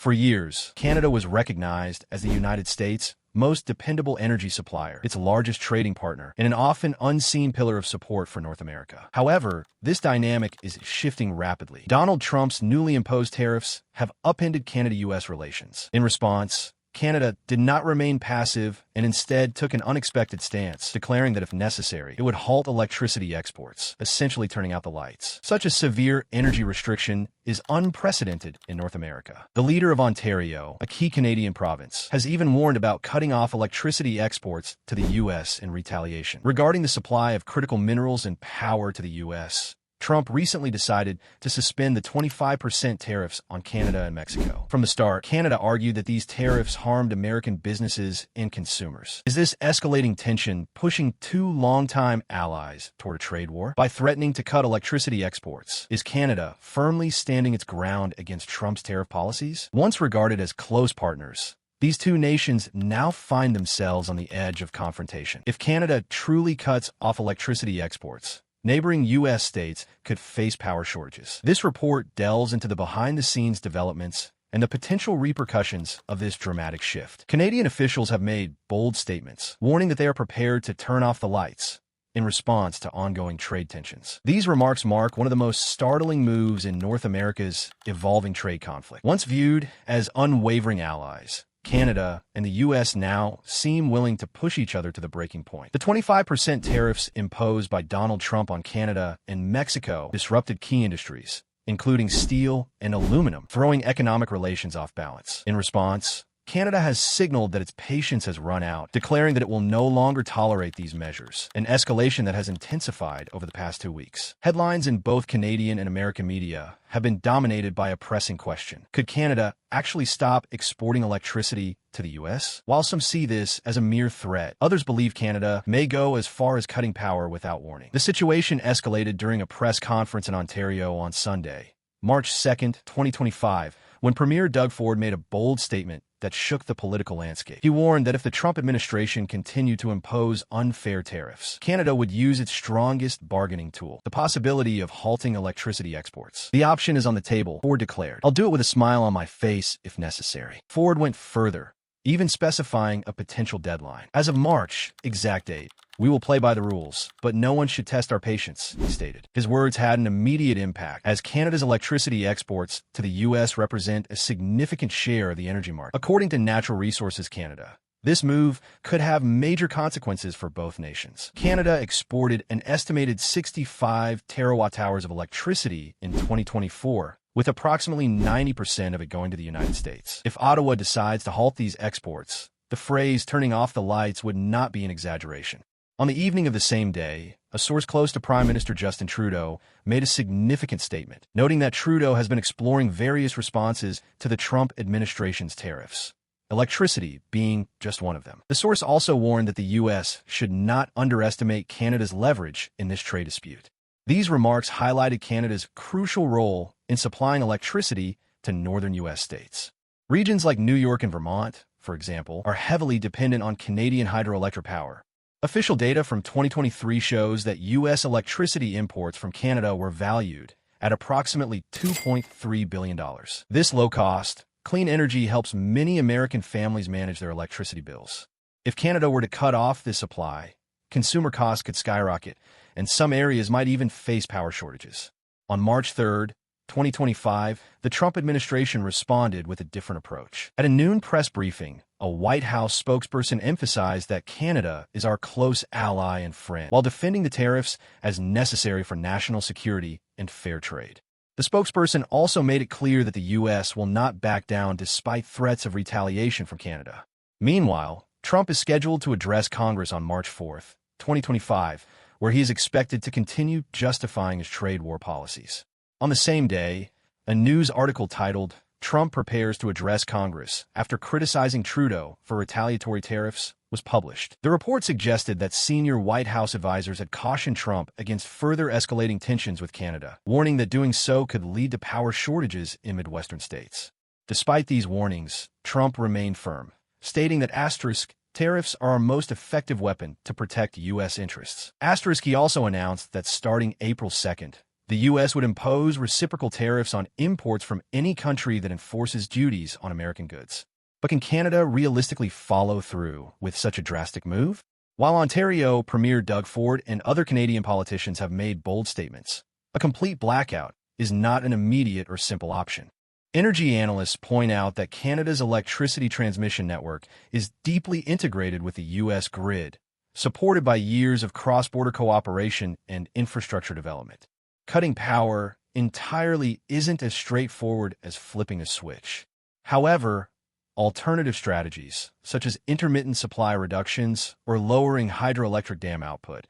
For years, Canada was recognized as the United States' most dependable energy supplier, its largest trading partner, and an often unseen pillar of support for North America. However, this dynamic is shifting rapidly. Donald Trump's newly imposed tariffs have upended Canada-U.S. relations. In response, Canada did not remain passive and instead took an unexpected stance, declaring that if necessary, it would halt electricity exports, essentially turning out the lights. Such a severe energy restriction is unprecedented in North America. The leader of Ontario, a key Canadian province, has even warned about cutting off electricity exports to the U.S. in retaliation. Regarding the supply of critical minerals and power to the U.S., Trump recently decided to suspend the 25% tariffs on Canada and Mexico. From the start, Canada argued that these tariffs harmed American businesses and consumers. Is this escalating tension pushing two longtime allies toward a trade war? By threatening to cut electricity exports, is Canada firmly standing its ground against Trump's tariff policies? Once regarded as close partners, these two nations now find themselves on the edge of confrontation. If Canada truly cuts off electricity exports, neighboring U.S. states could face power shortages. This report delves into the behind-the-scenes developments and the potential repercussions of this dramatic shift. Canadian officials have made bold statements, warning that they are prepared to turn off the lights in response to ongoing trade tensions. These remarks mark one of the most startling moves in North America's evolving trade conflict. Once viewed as unwavering allies, Canada and the U.S. now seem willing to push each other to the breaking point. The 25% tariffs imposed by Donald Trump on Canada and Mexico disrupted key industries, including steel and aluminum, throwing economic relations off balance. In response, Canada has signaled that its patience has run out, declaring that it will no longer tolerate these measures, an escalation that has intensified over the past 2 weeks. Headlines in both Canadian and American media have been dominated by a pressing question. Could Canada actually stop exporting electricity to the U.S.? While some see this as a mere threat, others believe Canada may go as far as cutting power without warning. The situation escalated during a press conference in Ontario on Sunday, March 2nd, 2025, when Premier Doug Ford made a bold statement that shook the political landscape. He warned that if the Trump administration continued to impose unfair tariffs, Canada would use its strongest bargaining tool, the possibility of halting electricity exports. The option is on the table, Ford declared. I'll do it with a smile on my face if necessary. Ford went further, even specifying a potential deadline. As of March, exact date, we will play by the rules, but no one should test our patience, he stated. His words had an immediate impact, as Canada's electricity exports to the U.S. represent a significant share of the energy market. According to Natural Resources Canada, this move could have major consequences for both nations. Canada exported an estimated 65 terawatt-hours of electricity in 2024, with approximately 90% of it going to the United States. If Ottawa decides to halt these exports, the phrase turning off the lights would not be an exaggeration. On the evening of the same day, a source close to Prime Minister Justin Trudeau made a significant statement, noting that Trudeau has been exploring various responses to the Trump administration's tariffs, electricity being just one of them. The source also warned that the U.S. should not underestimate Canada's leverage in this trade dispute. These remarks highlighted Canada's crucial role in supplying electricity to northern U.S. states. Regions like New York and Vermont, for example, are heavily dependent on Canadian hydroelectric power. Official data from 2023 shows that U.S. electricity imports from Canada were valued at approximately $2.3 billion. This low-cost, clean energy helps many American families manage their electricity bills. If Canada were to cut off this supply, consumer costs could skyrocket, and some areas might even face power shortages. On March 3rd, 2025, the Trump administration responded with a different approach. At a noon press briefing, a White House spokesperson emphasized that Canada is our close ally and friend, while defending the tariffs as necessary for national security and fair trade. The spokesperson also made it clear that the U.S. will not back down despite threats of retaliation from Canada. Meanwhile, Trump is scheduled to address Congress on March 4th, 2025, where he is expected to continue justifying his trade war policies. On the same day, a news article titled, "Trump Prepares to Address Congress After Criticizing Trudeau for Retaliatory Tariffs," was published. The report suggested that senior White House advisors had cautioned Trump against further escalating tensions with Canada, warning that doing so could lead to power shortages in Midwestern states. Despite these warnings, Trump remained firm, stating that tariffs are our most effective weapon to protect U.S. interests. He also announced that starting April 2nd, The U.S. would impose reciprocal tariffs on imports from any country that enforces duties on American goods. But can Canada realistically follow through with such a drastic move? While Ontario Premier Doug Ford and other Canadian politicians have made bold statements, a complete blackout is not an immediate or simple option. Energy analysts point out that Canada's electricity transmission network is deeply integrated with the U.S. grid, supported by years of cross-border cooperation and infrastructure development. Cutting power entirely isn't as straightforward as flipping a switch. However, alternative strategies, such as intermittent supply reductions or lowering hydroelectric dam output,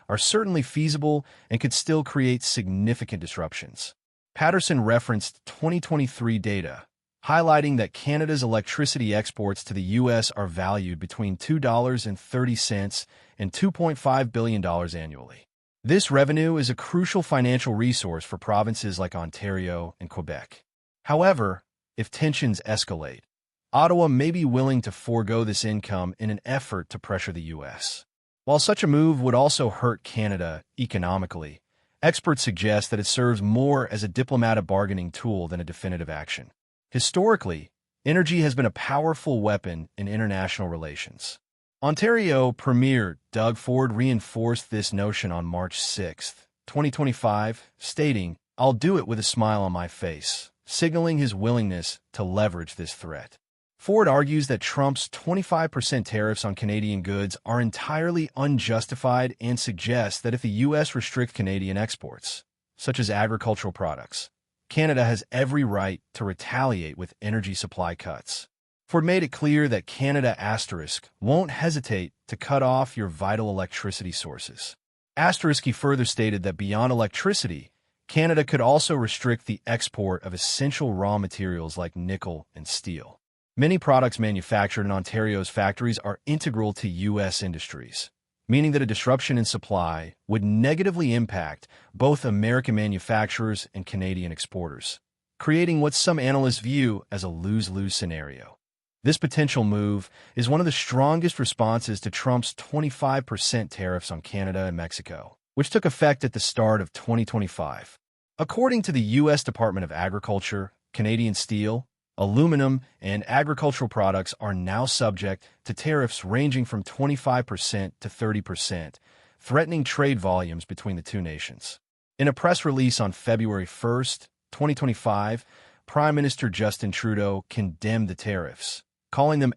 are certainly feasible and could still create significant disruptions. Patterson referenced 2023 data, highlighting that Canada's electricity exports to the U.S. are valued between $2.30 and $2.5 billion annually. This revenue is a crucial financial resource for provinces like Ontario and Quebec. However, if tensions escalate, Ottawa may be willing to forego this income in an effort to pressure the U.S. While such a move would also hurt Canada economically, experts suggest that it serves more as a diplomatic bargaining tool than a definitive action. Historically, energy has been a powerful weapon in international relations. Ontario Premier Doug Ford reinforced this notion on March 6, 2025, stating, "I'll do it with a smile on my face," signaling his willingness to leverage this threat. Ford argues that Trump's 25% tariffs on Canadian goods are entirely unjustified and suggests that if the U.S. restricts Canadian exports, such as agricultural products, Canada has every right to retaliate with energy supply cuts. Ford made it clear that Canada won't hesitate to cut off your vital electricity sources. He further stated that beyond electricity, Canada could also restrict the export of essential raw materials like nickel and steel. Many products manufactured in Ontario's factories are integral to U.S. industries, meaning that a disruption in supply would negatively impact both American manufacturers and Canadian exporters, creating what some analysts view as a lose-lose scenario. This potential move is one of the strongest responses to Trump's 25% tariffs on Canada and Mexico, which took effect at the start of 2025. According to the U.S. Department of Agriculture, Canadian steel, aluminum, and agricultural products are now subject to tariffs ranging from 25% to 30%, threatening trade volumes between the two nations. In a press release on February 1, 2025, Prime Minister Justin Trudeau condemned the tariffs, calling them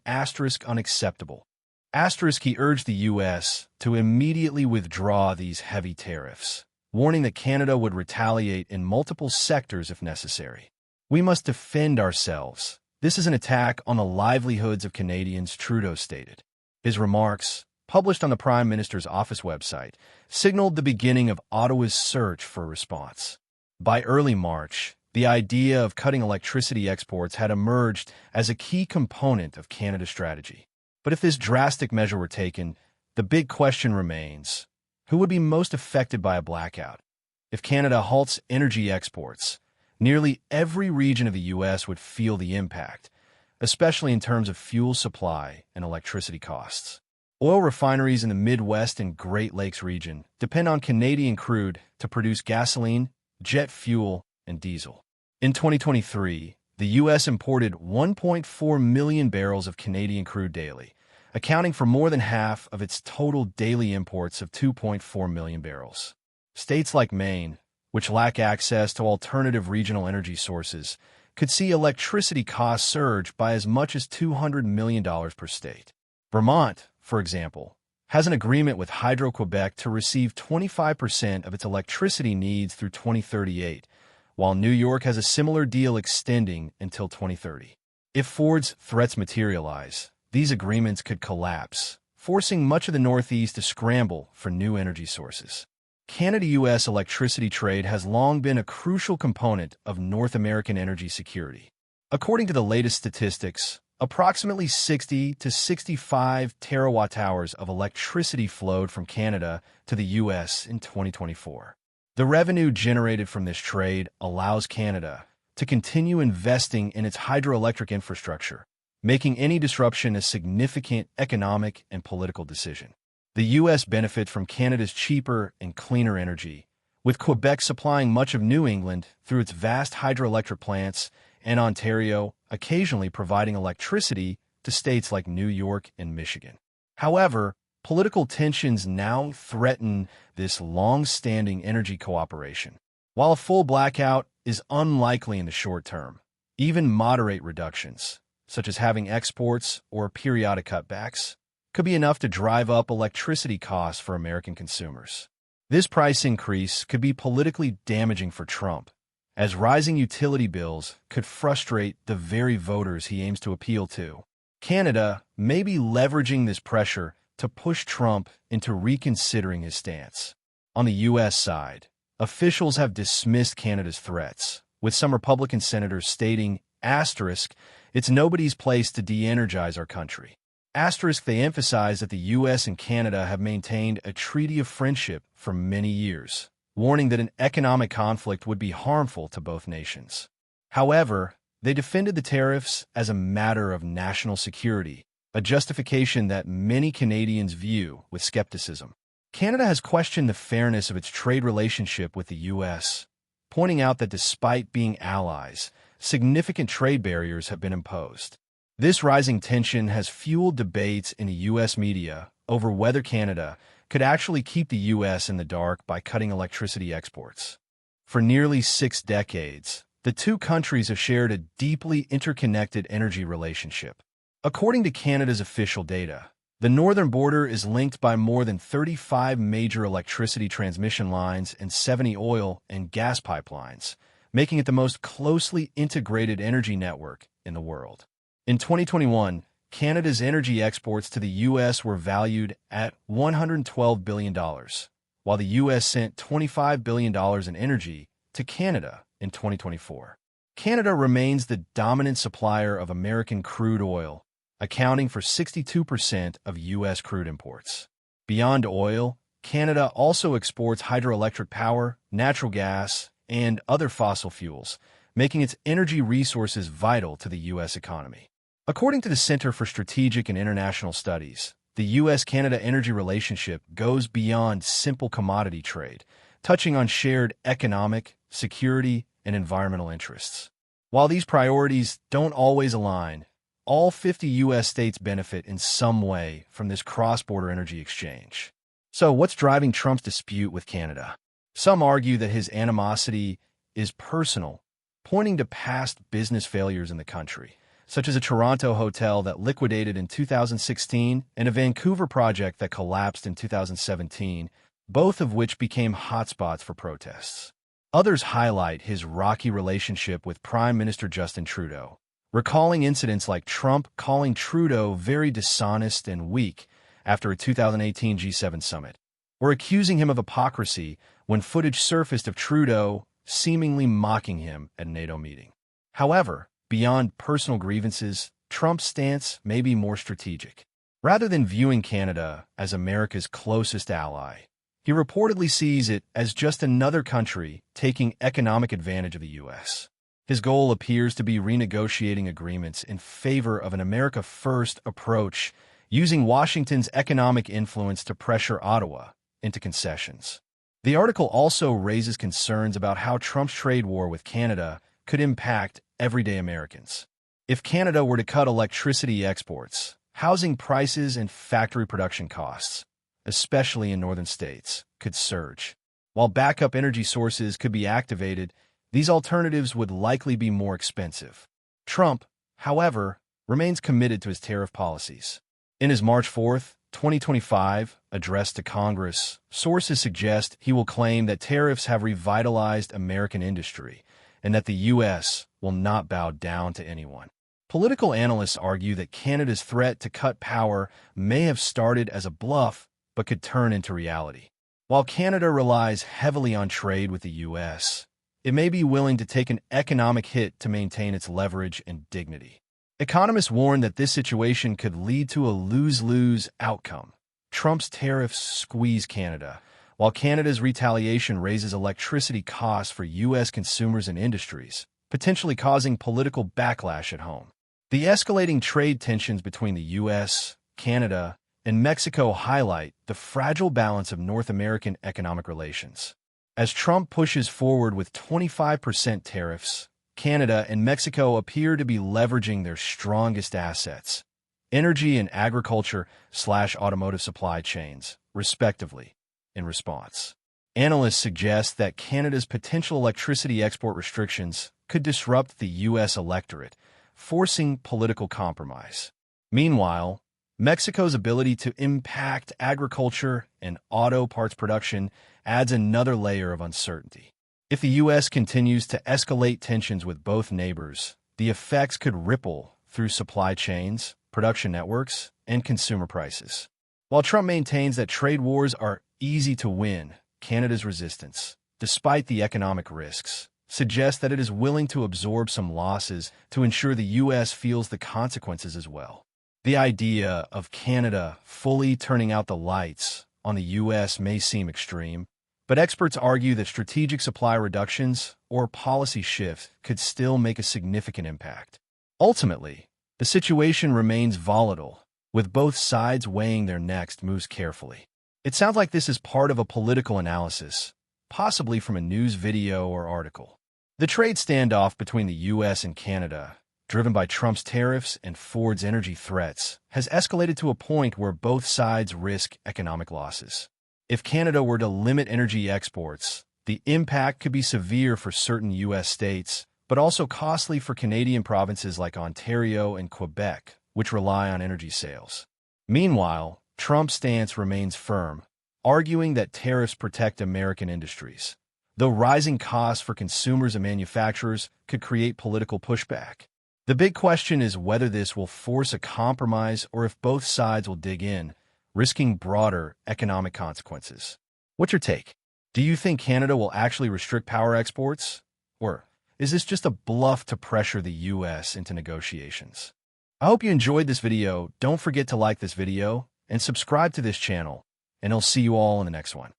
unacceptable. He urged the U.S. to immediately withdraw these heavy tariffs, warning that Canada would retaliate in multiple sectors if necessary. "We must defend ourselves. This is an attack on the livelihoods of Canadians," Trudeau stated. His remarks, published on the Prime Minister's office website, signaled the beginning of Ottawa's search for a response. By early March, the idea of cutting electricity exports had emerged as a key component of Canada's strategy. But if this drastic measure were taken, the big question remains: who would be most affected by a blackout? If Canada halts energy exports, nearly every region of the U.S. would feel the impact, especially in terms of fuel supply and electricity costs. Oil refineries in the Midwest and Great Lakes region depend on Canadian crude to produce gasoline, jet fuel, and diesel. In 2023, the U.S. imported 1.4 million barrels of Canadian crude daily, accounting for more than half of its total daily imports of 2.4 million barrels. States like Maine, which lack access to alternative regional energy sources, could see electricity costs surge by as much as $200 million per state. Vermont, for example, has an agreement with Hydro-Quebec to receive 25% of its electricity needs through 2038, while New York has a similar deal extending until 2030. If Ford's threats materialize, these agreements could collapse, forcing much of the Northeast to scramble for new energy sources. Canada-U.S. electricity trade has long been a crucial component of North American energy security. According to the latest statistics, approximately 60 to 65 terawatt-hours of electricity flowed from Canada to the U.S. in 2024. The revenue generated from this trade allows Canada to continue investing in its hydroelectric infrastructure, making any disruption a significant economic and political decision. The U.S. benefits from Canada's cheaper and cleaner energy, with Quebec supplying much of New England through its vast hydroelectric plants and Ontario occasionally providing electricity to states like New York and Michigan. However, political tensions now threaten this long-standing energy cooperation. While a full blackout is unlikely in the short term, even moderate reductions, such as having exports or periodic cutbacks, could be enough to drive up electricity costs for American consumers. This price increase could be politically damaging for Trump, as rising utility bills could frustrate the very voters he aims to appeal to. Canada may be leveraging this pressure to push Trump into reconsidering his stance. On the U.S. side, officials have dismissed Canada's threats, with some Republican senators stating, "it's nobody's place to de-energize our country." They emphasize that the U.S. and Canada have maintained a treaty of friendship for many years, warning that an economic conflict would be harmful to both nations. However, they defended the tariffs as a matter of national security, a justification that many Canadians view with skepticism. Canada has questioned the fairness of its trade relationship with the U.S., pointing out that despite being allies, significant trade barriers have been imposed. This rising tension has fueled debates in the U.S. media over whether Canada could actually keep the U.S. in the dark by cutting electricity exports. For nearly 6 decades, the two countries have shared a deeply interconnected energy relationship. According to Canada's official data, the northern border is linked by more than 35 major electricity transmission lines and 70 oil and gas pipelines, making it the most closely integrated energy network in the world. In 2021, Canada's energy exports to the U.S. were valued at $112 billion, while the U.S. sent $25 billion in energy to Canada in 2024. Canada remains the dominant supplier of American crude oil, accounting for 62% of U.S. crude imports. Beyond oil, Canada also exports hydroelectric power, natural gas, and other fossil fuels, making its energy resources vital to the U.S. economy. According to the Center for Strategic and International Studies, the U.S.-Canada energy relationship goes beyond simple commodity trade, touching on shared economic, security, and environmental interests. While these priorities don't always align, all 50 U.S. states benefit in some way from this cross-border energy exchange. So what's driving Trump's dispute with Canada? Some argue that his animosity is personal, pointing to past business failures in the country, such as a Toronto hotel that liquidated in 2016 and a Vancouver project that collapsed in 2017, both of which became hotspots for protests. Others highlight his rocky relationship with Prime Minister Justin Trudeau, recalling incidents like Trump calling Trudeau very dishonest and weak after a 2018 G7 summit, or accusing him of hypocrisy when footage surfaced of Trudeau seemingly mocking him at a NATO meeting. However, beyond personal grievances, Trump's stance may be more strategic. Rather than viewing Canada as America's closest ally, he reportedly sees it as just another country taking economic advantage of the U.S. His goal appears to be renegotiating agreements in favor of an America-first approach, using Washington's economic influence to pressure Ottawa into concessions. The article also raises concerns about how Trump's trade war with Canada could impact everyday Americans. If Canada were to cut electricity exports, housing prices and factory production costs, especially in northern states, could surge. While backup energy sources could be activated, these alternatives would likely be more expensive. Trump, however, remains committed to his tariff policies. In his March 4, 2025 address to Congress, sources suggest he will claim that tariffs have revitalized American industry and that the U.S. will not bow down to anyone. Political analysts argue that Canada's threat to cut power may have started as a bluff but could turn into reality. While Canada relies heavily on trade with the U.S., it may be willing to take an economic hit to maintain its leverage and dignity. Economists warn that this situation could lead to a lose-lose outcome. Trump's tariffs squeeze Canada, while Canada's retaliation raises electricity costs for U.S. consumers and industries, potentially causing political backlash at home. The escalating trade tensions between the U.S., Canada, and Mexico highlight the fragile balance of North American economic relations. As Trump pushes forward with 25% tariffs, Canada and Mexico appear to be leveraging their strongest assets, energy and agriculture/automotive supply chains, respectively, in response. Analysts suggest that Canada's potential electricity export restrictions could disrupt the U.S. electorate, forcing political compromise. Meanwhile, Mexico's ability to impact agriculture and auto parts production adds another layer of uncertainty. If the U.S. continues to escalate tensions with both neighbors, the effects could ripple through supply chains, production networks, and consumer prices. While Trump maintains that trade wars are easy to win, Canada's resistance, despite the economic risks, suggests that it is willing to absorb some losses to ensure the U.S. feels the consequences as well. The idea of Canada fully turning out the lights on the U.S. may seem extreme, but experts argue that strategic supply reductions or policy shifts could still make a significant impact. Ultimately, the situation remains volatile, with both sides weighing their next moves carefully. It sounds like this is part of a political analysis, possibly from a news video or article. The trade standoff between the U.S. and Canada, driven by Trump's tariffs and Ford's energy threats, has escalated to a point where both sides risk economic losses. If Canada were to limit energy exports, the impact could be severe for certain U.S. states, but also costly for Canadian provinces like Ontario and Quebec, which rely on energy sales. Meanwhile, Trump's stance remains firm, arguing that tariffs protect American industries, though rising costs for consumers and manufacturers could create political pushback. The big question is whether this will force a compromise or if both sides will dig in, risking broader economic consequences. What's your take? Do you think Canada will actually restrict power exports? Or is this just a bluff to pressure the U.S. into negotiations? I hope you enjoyed this video. Don't forget to like this video and subscribe to this channel, and I'll see you all in the next one.